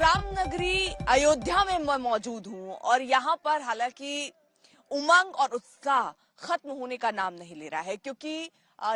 रामनगरी अयोध्या में मैं मौजूद हूं और यहाँ पर हालांकि उमंग और उत्साह खत्म होने का नाम नहीं ले रहा है, क्योंकि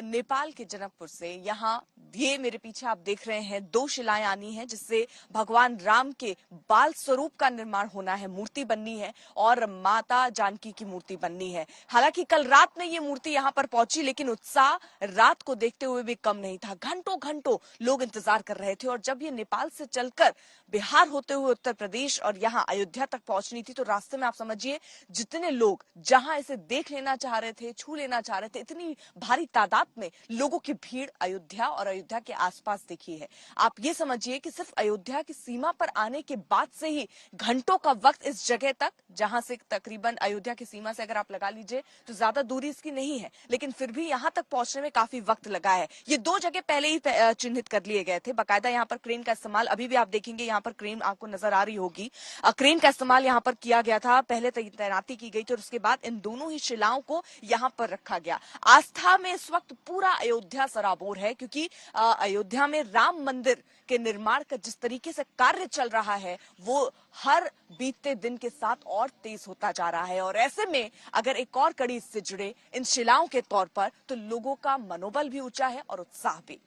नेपाल के जनकपुर से यहाँ ये मेरे पीछे आप देख रहे हैं 2 शिलाएं आनी हैं, जिससे भगवान राम के बाल स्वरूप का निर्माण होना है, मूर्ति बननी है और माता जानकी की मूर्ति बननी है। हालांकि कल रात में ये मूर्ति यहाँ पर पहुंची, लेकिन उत्साह रात को देखते हुए भी कम नहीं था। घंटों घंटों लोग इंतजार कर रहे थे और जब ये नेपाल से चलकर बिहार होते हुए उत्तर प्रदेश और यहाँ अयोध्या तक पहुंचनी थी, तो रास्ते में आप समझिए जितने लोग जहां इसे देख लेना चाह रहे थे, छू लेना चाह रहे थे, इतनी भारी तादाद में लोगों की भीड़ अयोध्या और अयोध्या के आसपास दिखी है। आप ये समझिए कि सिर्फ अयोध्या की सीमा पर आने के बाद से ही घंटों का वक्त इस जगह तक, जहां से तकरीबन अयोध्या की सीमा से अगर आप लगा लीजिए तो ज्यादा दूरी इसकी नहीं है, लेकिन फिर भी यहां तक पहुंचने में काफी वक्त लगा है। ये 2 जगह पहले ही चिन्हित कर लिए गए थे। बाकायदा यहाँ पर क्रेन का इस्तेमाल, अभी भी आप देखेंगे यहाँ पर क्रेन आपको नजर आ रही होगी, क्रेन का इस्तेमाल यहाँ पर किया गया था। पहले तैनाती की गई थी और उसके बाद इन दोनों ही शिलाओं को यहाँ पर रखा गया। आस्था में इस वक्त पूरा अयोध्या सराबोर है, क्योंकि अयोध्या में राम मंदिर के निर्माण का जिस तरीके से कार्य चल रहा है वो हर बीतते दिन के साथ और तेज होता जा रहा है। और ऐसे में अगर एक और कड़ी इससे जुड़े इन शिलाओं के तौर पर, तो लोगों का मनोबल भी ऊंचा है और उत्साह भी।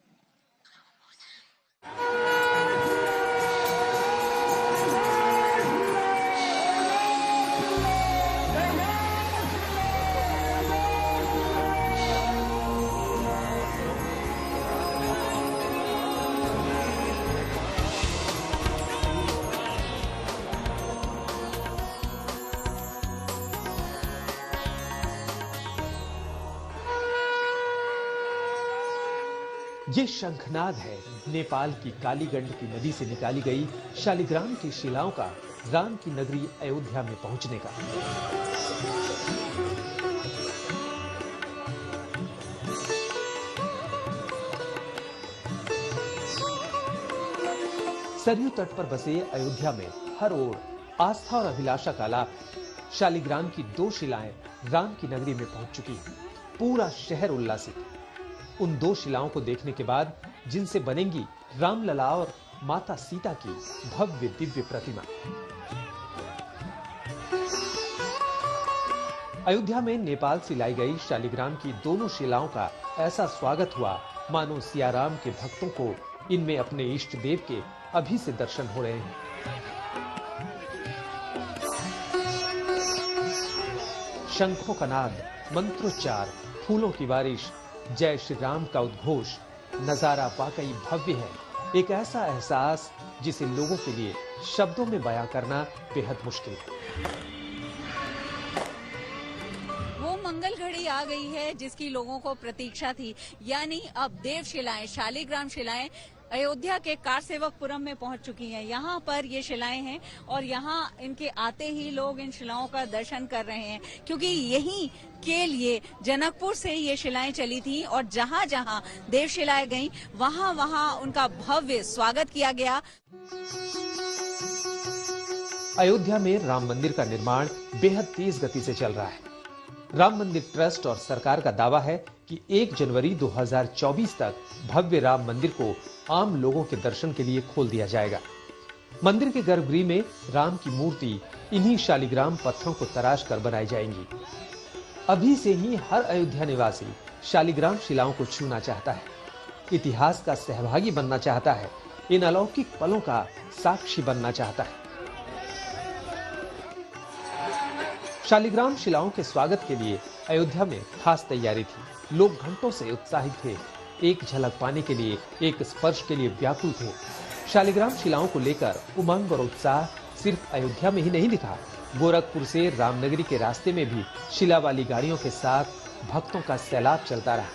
ये शंखनाद है नेपाल की कालीगंड की नदी से निकाली गई शालिग्राम की शिलाओं का राम की नगरी अयोध्या में पहुंचने का। सरयू तट पर बसे अयोध्या में हर ओर आस्था और अभिलाषा का लाभ। शालिग्राम की 2 शिलाएं राम की नगरी में पहुंच चुकी हैं। पूरा शहर उल्लासित। उन 2 शिलाओं को देखने के बाद जिनसे बनेंगी रामलला और माता सीता की भव्य दिव्य प्रतिमा। अयोध्या में नेपाल से लाई गई शालिग्राम की दोनों शिलाओं का ऐसा स्वागत हुआ मानो सियाराम के भक्तों को इनमें अपने इष्ट देव के अभी से दर्शन हो रहे हैं। शंखों का नाद, मंत्रोच्चार, फूलों की बारिश, जय श्री राम का उद्घोष, नजारा वाकई भव्य है। एक ऐसा एहसास जिसे लोगों के लिए शब्दों में बयां करना बेहद मुश्किल है। वो मंगल घड़ी आ गई है जिसकी लोगों को प्रतीक्षा थी, यानी अब देव शिलाएं, शालिग्राम शिलाएं अयोध्या के कारसेवकपुरम में पहुंच चुकी हैं। यहाँ पर ये शिलाएं हैं और यहाँ इनके आते ही लोग इन शिलाओं का दर्शन कर रहे हैं, क्योंकि यहीं के लिए जनकपुर से ये शिलाएं चली थी और जहाँ जहाँ देव शिलाएं गईं वहाँ वहाँ उनका भव्य स्वागत किया गया। अयोध्या में राम मंदिर का निर्माण बेहद तेज गति से चल रहा है। राम मंदिर ट्रस्ट और सरकार का दावा है कि 1 जनवरी 2024 तक भव्य राम मंदिर को आम लोगों के दर्शन के लिए खोल दिया जाएगा। मंदिर के गर्भगृह में राम की मूर्ति इन्हीं शालिग्राम पत्थरों को तराश कर बनाई जाएंगी। अभी से ही हर अयोध्या निवासी शालिग्राम शिलाओं को छूना चाहता है, इतिहास का सहभागी बनना चाहता है, इन अलौकिक पलों का साक्षी बनना चाहता है। शालिग्राम शिलाओं के स्वागत के लिए अयोध्या में खास तैयारी थी। लोग घंटों से उत्साहित थे, एक झलक पाने के लिए, एक स्पर्श के लिए व्याकुल थे। शालिग्राम शिलाओं को लेकर उमंग और उत्साह सिर्फ अयोध्या में ही नहीं दिखा, गोरखपुर से रामनगरी के रास्ते में भी शिला वाली गाड़ियों के साथ भक्तों का सैलाब चलता रहा।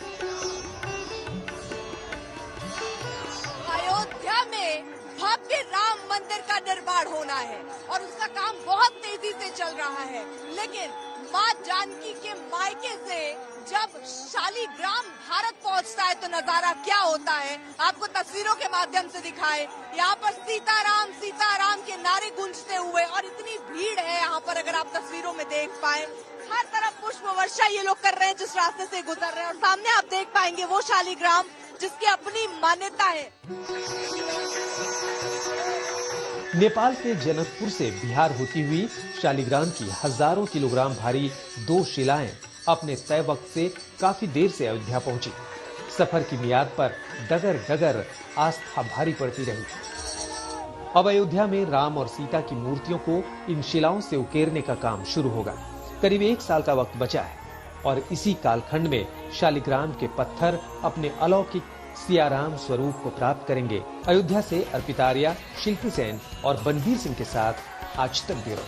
अयोध्या में भव्य राम मंदिर का निर्माण होना है और उसका काम बहुत तेजी से चल रहा है, लेकिन माँ जानकी के मायके से जब शालिग्राम भारत पहुंचता है तो नजारा क्या होता है आपको तस्वीरों के माध्यम से दिखाए। यहाँ पर सीताराम सीताराम के नारे गूंजते हुए और इतनी भीड़ है यहाँ पर, अगर आप तस्वीरों में देख पाए हर तरफ पुष्प वर्षा ये लोग कर रहे हैं जिस रास्ते से गुजर रहे हैं। और सामने आप देख पाएंगे वो शालिग्राम जिसकी अपनी मान्यता है। नेपाल के जनकपुर से बिहार होती हुई शालिग्राम की हजारों किलोग्राम भारी 2 शिलाएं अपने तय वक्त से काफी देर से अयोध्या पहुंची। सफर की मियाद पर डगर डगर आस्था भारी पड़ती रही। अब अयोध्या में राम और सीता की मूर्तियों को इन शिलाओं से उकेरने का काम शुरू होगा। करीब 1 साल का वक्त बचा है और इसी कालखंड में शालिग्राम के पत्थर अपने अलौकिक सियाराम स्वरूप को प्राप्त करेंगे। अयोध्या से अर्पिता आर्या, शिल्पी सेन और बनवीर सिंह के साथ आज तक ब्यूरो।